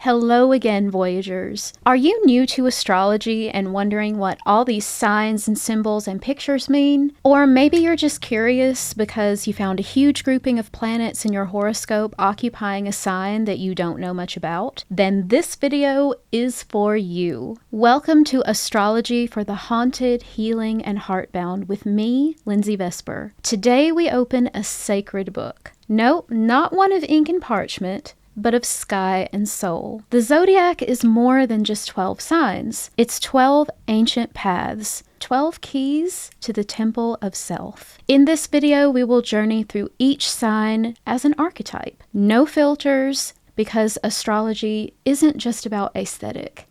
Hello again, Voyagers. Are you new to astrology and wondering what all these signs and symbols and pictures mean? Or maybe you're just curious because you found a huge grouping of planets in your horoscope occupying a sign that you don't know much about? Then this video is for you. Welcome to Astrology for the Haunted, Healing, and Heartbound with me, Linzii Vesper. Today we open a sacred book. No, not one of ink and parchment, but of sky and soul. The zodiac is more than just 12 signs. It's 12 ancient paths, 12 keys to the temple of self. In this video, we will journey through each sign as an archetype. No filters, because astrology isn't just about aesthetic.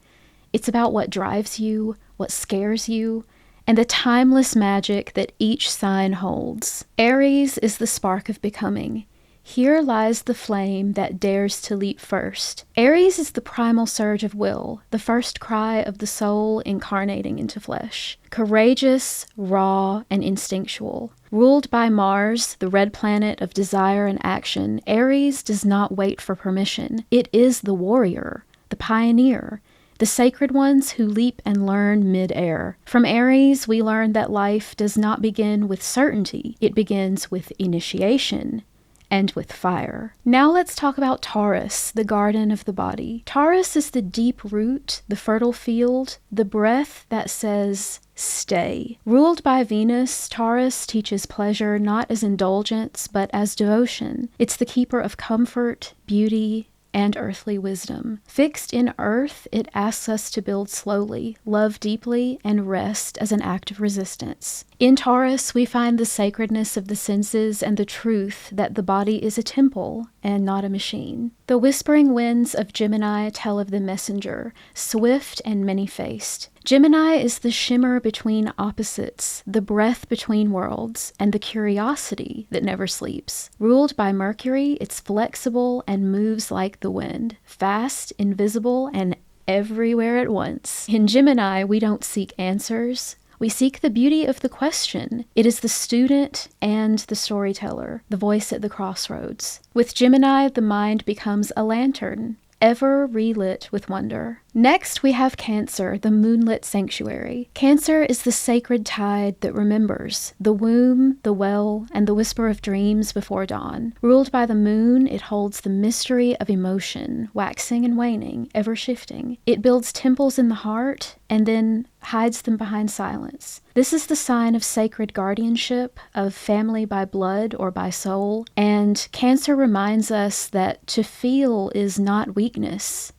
It's about what drives you, what scares you, and the timeless magic that each sign holds. Aries is the spark of becoming. Here lies the flame that dares to leap first. Aries is the primal surge of will, the first cry of the soul incarnating into flesh. Courageous, raw, and instinctual. Ruled by Mars, the red planet of desire and action, Aries does not wait for permission. It is the warrior, the pioneer, the sacred ones who leap and learn mid-air. From Aries, we learn that life does not begin with certainty. It begins with initiation and with fire. Now let's talk about Taurus, the garden of the body. Taurus is the deep root, the fertile field, the breath that says, stay. Ruled by Venus, Taurus teaches pleasure not as indulgence, but as devotion. It's the keeper of comfort, beauty, and earthly wisdom. Fixed in earth, it asks us to build slowly, love deeply, and rest as an act of resistance. In Taurus, we find the sacredness of the senses and the truth that the body is a temple and not a machine. The whispering winds of Gemini tell of the messenger, swift and many-faced. Gemini is the shimmer between opposites, the breath between worlds, and the curiosity that never sleeps. Ruled by Mercury, it's flexible and moves like the wind, fast, invisible, and everywhere at once. In Gemini, we don't seek answers. We seek the beauty of the question. It is the student and the storyteller, the voice at the crossroads. With Gemini, the mind becomes a lantern, ever relit with wonder. Next, we have Cancer, the moonlit sanctuary. Cancer is the sacred tide that remembers, the womb, the well, and the whisper of dreams before dawn. Ruled by the moon, it holds the mystery of emotion, waxing and waning, ever shifting. It builds temples in the heart, and then hides them behind silence. This is the sign of sacred guardianship, of family by blood or by soul, and Cancer reminds us that to feel is not weakness.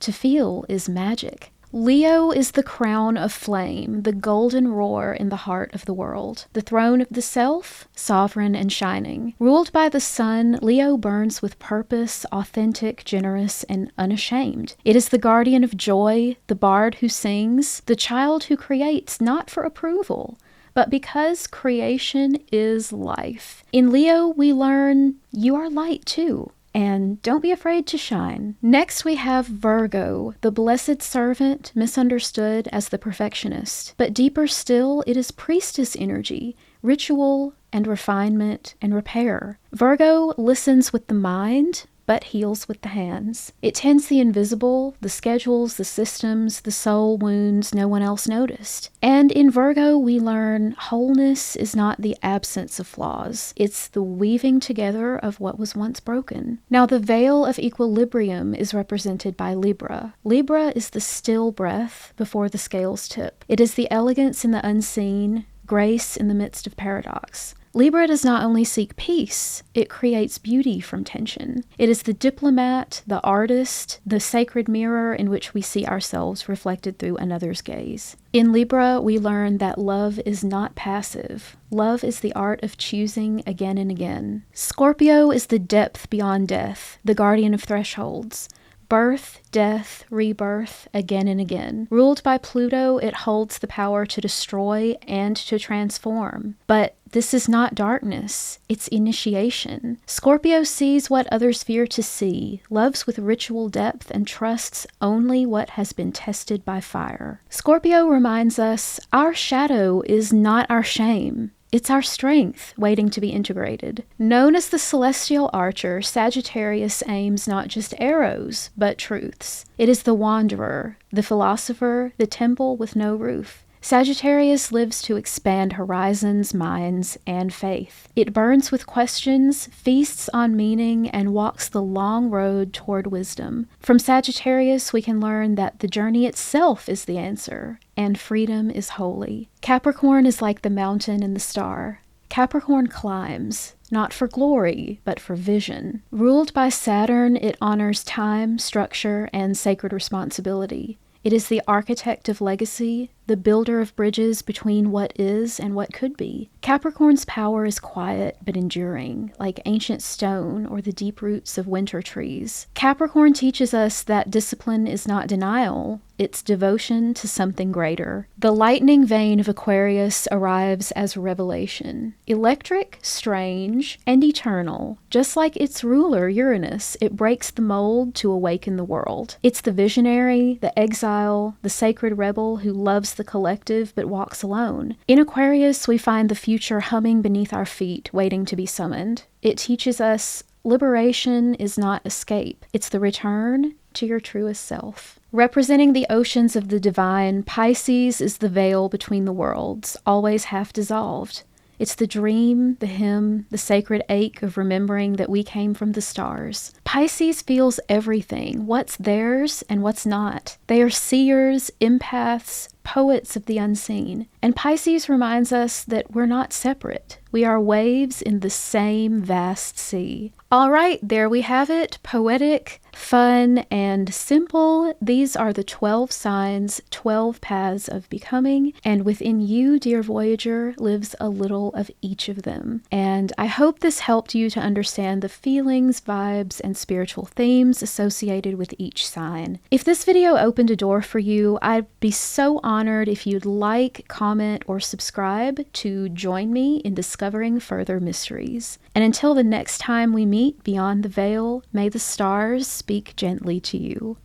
To feel is magic. Leo is the crown of flame, the golden roar in the heart of the world. The throne of the self, sovereign and shining. Ruled by the sun, Leo burns with purpose, authentic, generous, and unashamed. It is the guardian of joy, the bard who sings, the child who creates not for approval, but because creation is life. In Leo, we learn you are light too. And don't be afraid to shine. Next, we have Virgo, the blessed servant, misunderstood as the perfectionist. But deeper still, it is priestess energy, ritual and refinement and repair. Virgo listens with the mind, but heals with the hands. It tends the invisible, the schedules, the systems, the soul wounds no one else noticed. And in Virgo, we learn wholeness is not the absence of flaws. It's the weaving together of what was once broken. Now, the veil of equilibrium is represented by Libra. Libra is the still breath before the scales tip. It is the elegance in the unseen, grace in the midst of paradox. Libra does not only seek peace, it creates beauty from tension. It is the diplomat, the artist, the sacred mirror in which we see ourselves reflected through another's gaze. In Libra, we learn that love is not passive. Love is the art of choosing again and again. Scorpio is the depth beyond death, the guardian of thresholds. Birth, death, rebirth, again and again. Ruled by Pluto, it holds the power to destroy and to transform. But this is not darkness, it's initiation. Scorpio sees what others fear to see, loves with ritual depth, and trusts only what has been tested by fire. Scorpio reminds us our shadow is not our shame. It's our strength waiting to be integrated. Known as the celestial archer, Sagittarius aims not just arrows, but truths. It is the wanderer, the philosopher, the temple with no roof. Sagittarius lives to expand horizons, minds, and faith. It burns with questions, feasts on meaning, and walks the long road toward wisdom. From Sagittarius, we can learn that the journey itself is the answer, and freedom is holy. Capricorn is like the mountain and the star. Capricorn climbs, not for glory, but for vision. Ruled by Saturn, it honors time, structure, and sacred responsibility. It is the architect of legacy, the builder of bridges between what is and what could be. Capricorn's power is quiet but enduring, like ancient stone or the deep roots of winter trees. Capricorn teaches us that discipline is not denial, it's devotion to something greater. The lightning vein of Aquarius arrives as revelation. Electric, strange, and eternal. Just like its ruler, Uranus, it breaks the mold to awaken the world. It's the visionary, the exile, the sacred rebel who loves the collective but walks alone. In Aquarius, we find the future humming beneath our feet, waiting to be summoned. It teaches us liberation is not escape. It's the return to your truest self. Representing the oceans of the divine, Pisces is the veil between the worlds, always half dissolved. It's the dream, the hymn, the sacred ache of remembering that we came from the stars. Pisces feels everything, what's theirs and what's not. They are seers, empaths, poets of the unseen. And Pisces reminds us that we're not separate. We are waves in the same vast sea. All right, there we have it. Poetic, fun, and simple. These are the 12 signs, 12 paths of becoming. And within you, dear Voyager, lives a little of each of them. And I hope this helped you to understand the feelings, vibes, and spiritual themes associated with each sign. If this video opened a door for you, I'd be so honored if you'd like, comment, or subscribe to join me in discovering further mysteries. And until the next time we meet beyond the veil, may the stars speak gently to you.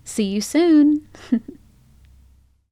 See you soon!